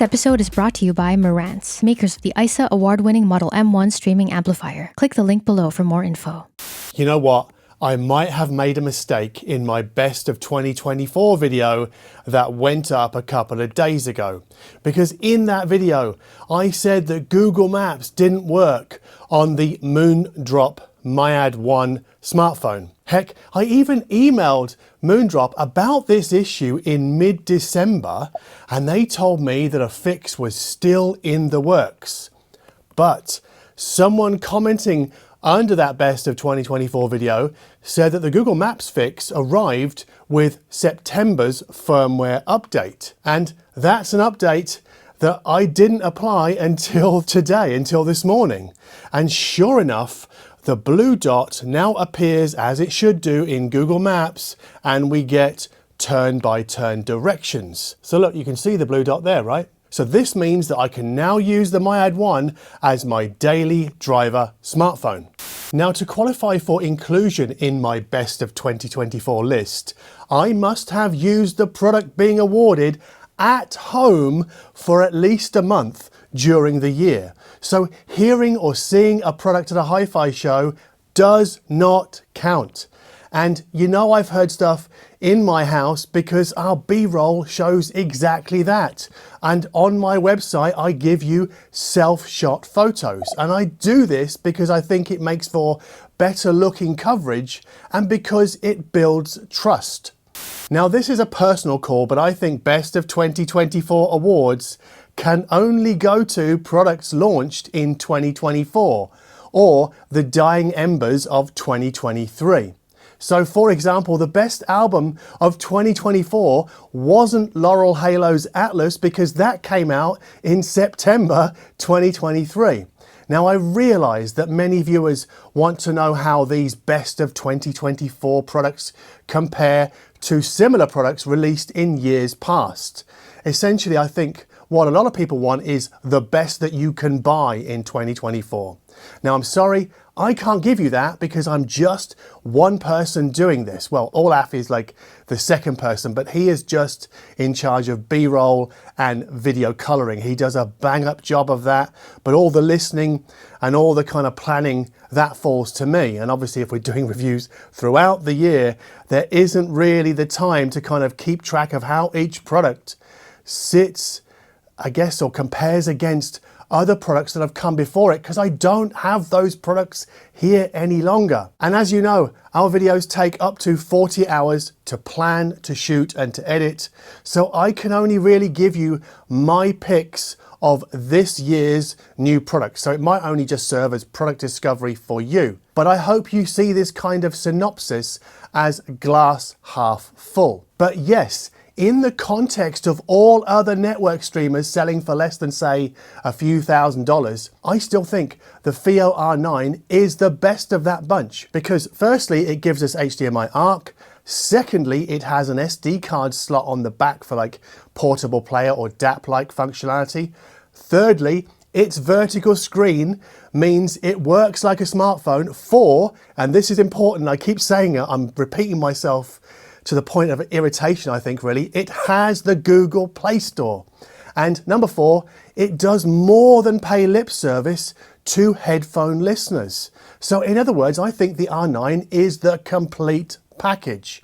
episode is brought to you by Marantz, makers of the ISA award-winning Model M1 streaming amplifier. Click the link below for more info. You know what? I might have made a mistake in my best of 2024 video that went up a couple of days ago. Because in that video, I said that Google Maps didn't work on the Moondrop MIAD-01 smartphone. Heck, I even emailed Moondrop about this issue in mid-December, and they told me that a fix was still in the works. But someone commenting under that best of 2024 video said that the Google Maps fix arrived with September's firmware update. And that's an update that I didn't apply until today, until this morning. And sure enough, the blue dot now appears as it should do in Google Maps, and we get turn-by-turn directions. So look, you can see the blue dot there, right? So this means that I can now use the MIAD-01 as my daily driver smartphone. Now, to qualify for inclusion in my best of 2024 list, I must have used the product being awarded at home for at least a month during the year. So hearing or seeing a product at a hi-fi show does not count. And you know I've heard stuff in my house because our B-roll shows exactly that. And on my website, I give you self-shot photos. And I do this because I think it makes for better looking coverage and because it builds trust. Now, this is a personal call, but I think Best of 2024 awards can only go to products launched in 2024 or the dying embers of 2023. So, for example, the best album of 2024 wasn't Laurel Halo's Atlas because that came out in September 2023. Now, I realise that many viewers want to know how these best of 2024 products compare to similar products released in years past. Essentially, I think what a lot of people want is the best that you can buy in 2024. Now, I'm sorry, I can't give you that because I'm just one person doing this. Well, Olaf is like the second person, but he is just in charge of B-roll and video coloring. He does a bang-up job of that, but all the listening and all the kind of planning, that falls to me. And obviously, if we're doing reviews throughout the year, there isn't really the time to kind of keep track of how each product sits, I guess, or compares against other products that have come before it, because I don't have those products here any longer. And as you know, our videos take up to 40 hours to plan, to shoot, and to edit. So I can only really give you my picks of this year's new products. So it might only just serve as product discovery for you. But I hope you see this kind of synopsis as glass half full. But yes, in the context of all other network streamers selling for less than, say, a few $1,000s, I still think the FiiO R9 is the best of that bunch. Because firstly, it gives us HDMI ARC. Secondly, it has an SD card slot on the back for like portable player or DAP-like functionality. Thirdly, its vertical screen means it works like a smartphone for, and this is important, I keep saying it, I'm repeating myself to the point of irritation, I think, really, it has the Google Play Store. And number 4, it does more than pay lip service to headphone listeners. So in other words, I think the R9 is the complete package.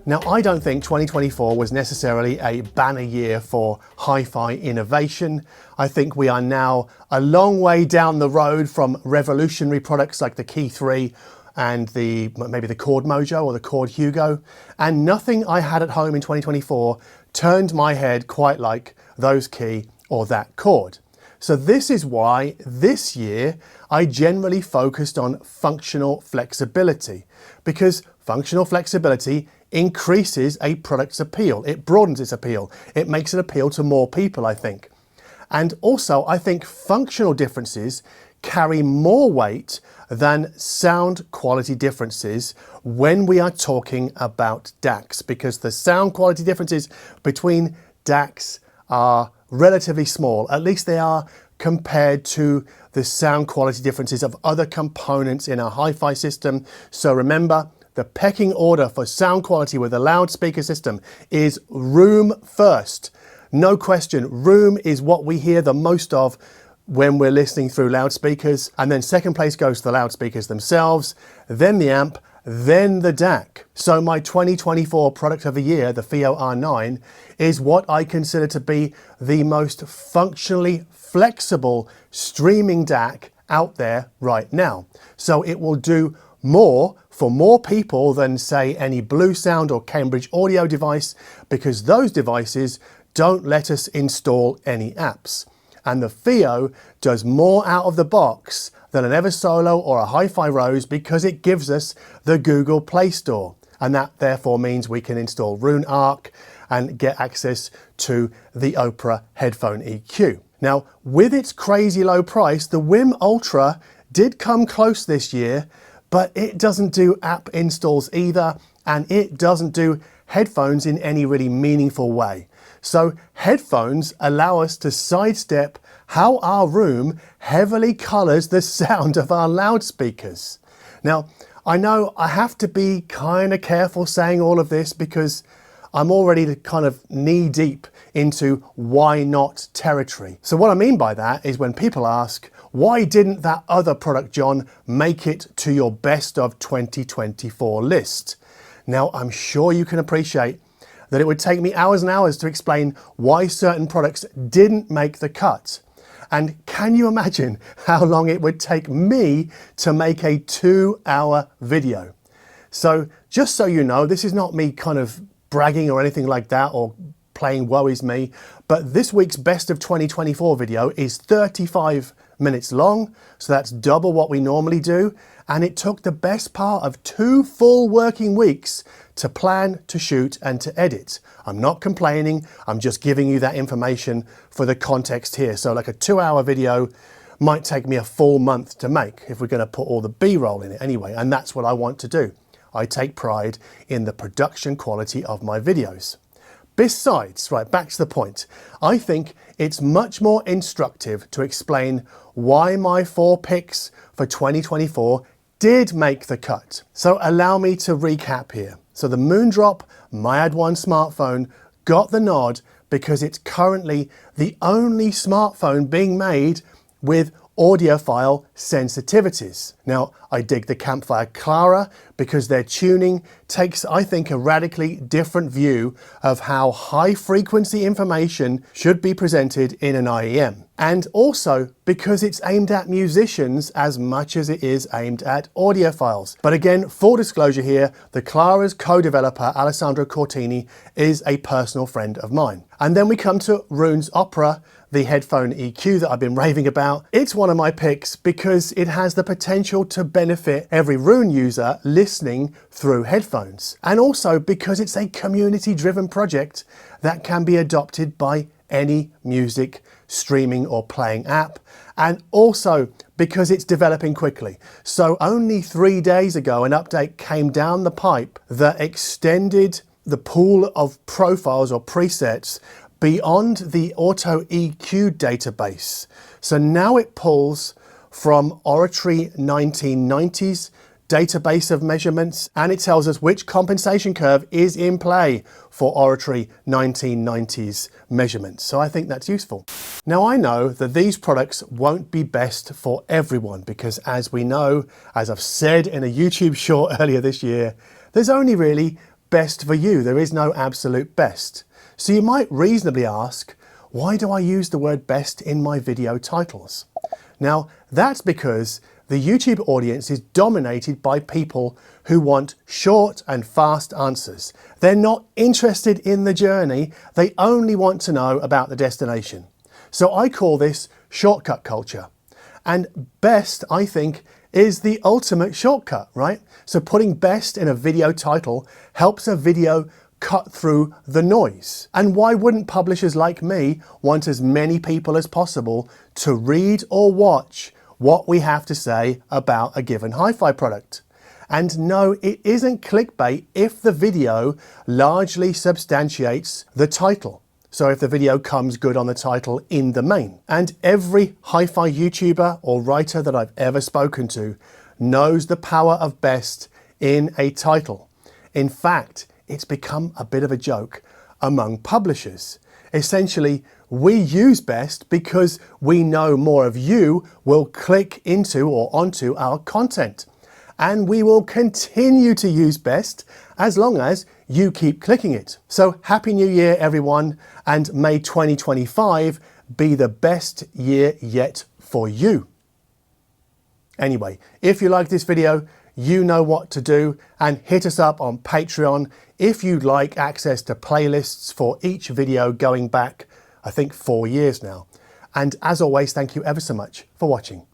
Now, I don't think 2024 was necessarily a banner year for hi-fi innovation. I think we are now a long way down the road from revolutionary products like the Key 3 and maybe the Chord Mojo or the Chord Hugo. And nothing I had at home in 2024 turned my head quite like those Key or that Chord. So this is why this year I generally focused on functional flexibility, because functional flexibility increases a product's appeal. It broadens its appeal. It makes it appeal to more people, I think. And also, I think functional differences carry more weight than sound quality differences when we are talking about DACs, because the sound quality differences between DACs are relatively small. At least they are compared to the sound quality differences of other components in a hi-fi system. So remember, the pecking order for sound quality with a loudspeaker system is room first. No question, room is what we hear the most of when we're listening through loudspeakers, and then second place goes to the loudspeakers themselves, then the amp, then the DAC. So my 2024 product of the year, the FiiO R9, is what I consider to be the most functionally flexible streaming DAC out there right now. So it will do more for more people than, say, any Blue Sound or Cambridge Audio device, because those devices don't let us install any apps. And the FiiO does more out of the box than an Eversolo or a Hi-Fi Rose, because it gives us the Google Play Store. And that therefore means we can install Roon Arc and get access to the OPRA headphone EQ. Now, with its crazy low price, the Wim Ultra did come close this year, but it doesn't do app installs either, and it doesn't do headphones in any really meaningful way. So headphones allow us to sidestep how our room heavily colors the sound of our loudspeakers. Now, I know I have to be kind of careful saying all of this, because I'm already kind of knee deep into why not territory. So what I mean by that is when people ask, why didn't that other product, John, make it to your best of 2024 list? Now, I'm sure you can appreciate that it would take me hours and hours to explain why certain products didn't make the cut. And can you imagine how long it would take me to make a 2-hour video? So just so you know, this is not me kind of bragging or anything like that, or playing woe is me, but this week's best of 2024 video is 35 minutes long, so that's double what we normally do, and it took the best part of 2 full working weeks to plan, to shoot, and to edit. I'm not complaining, I'm just giving you that information for the context here. So like a 2-hour video might take me a full month to make if we're going to put all the B-roll in it anyway, and that's what I want to do. I take pride in the production quality of my videos. Besides, right, back to the point, I think it's much more instructive to explain why my 4 picks for 2024 did make the cut. So allow me to recap here. So the Moondrop MIAD-01 smartphone got the nod because it's currently the only smartphone being made with audiophile sensitivities. Now, I dig the Campfire Clara because their tuning takes, I think, a radically different view of how high frequency information should be presented in an IEM. And also because it's aimed at musicians as much as it is aimed at audiophiles. But again, full disclosure here, the Clara's co-developer, Alessandro Cortini, is a personal friend of mine. And then we come to Roon's OPRA, the headphone EQ that I've been raving about. It's one of my picks because it has the potential to benefit every Roon user listening through headphones. And also because it's a community-driven project that can be adopted by any music streaming or playing app, and also because it's developing quickly. So only 3 days ago, an update came down the pipe that extended the pool of profiles or presets beyond the Auto EQ database. So now it pulls from Oratory 1990s database of measurements, and it tells us which compensation curve is in play for Oratory 1990s measurements. So I think that's useful. Now I know that these products won't be best for everyone because, as we know, as I've said in a YouTube short earlier this year, there's only really best for you. There is no absolute best. So you might reasonably ask, why do I use the word best in my video titles? Now, that's because the YouTube audience is dominated by people who want short and fast answers. They're not interested in the journey, they only want to know about the destination. So I call this shortcut culture. And best, I think, is the ultimate shortcut, right? So putting best in a video title helps a video cut through the noise. And why wouldn't publishers like me want as many people as possible to read or watch what we have to say about a given hi-fi product. And no, it isn't clickbait if the video largely substantiates the title. So if the video comes good on the title in the main. And every hi-fi YouTuber or writer that I've ever spoken to knows the power of best in a title. In fact, it's become a bit of a joke among publishers. Essentially, we use best because we know more of you will click into or onto our content. And we will continue to use best as long as you keep clicking it. So Happy New Year, everyone, and may 2025 be the best year yet for you. Anyway, if you like this video, you know what to do, and hit us up on Patreon if you'd like access to playlists for each video going back, I think, 4 years now. And as always, thank you ever so much for watching.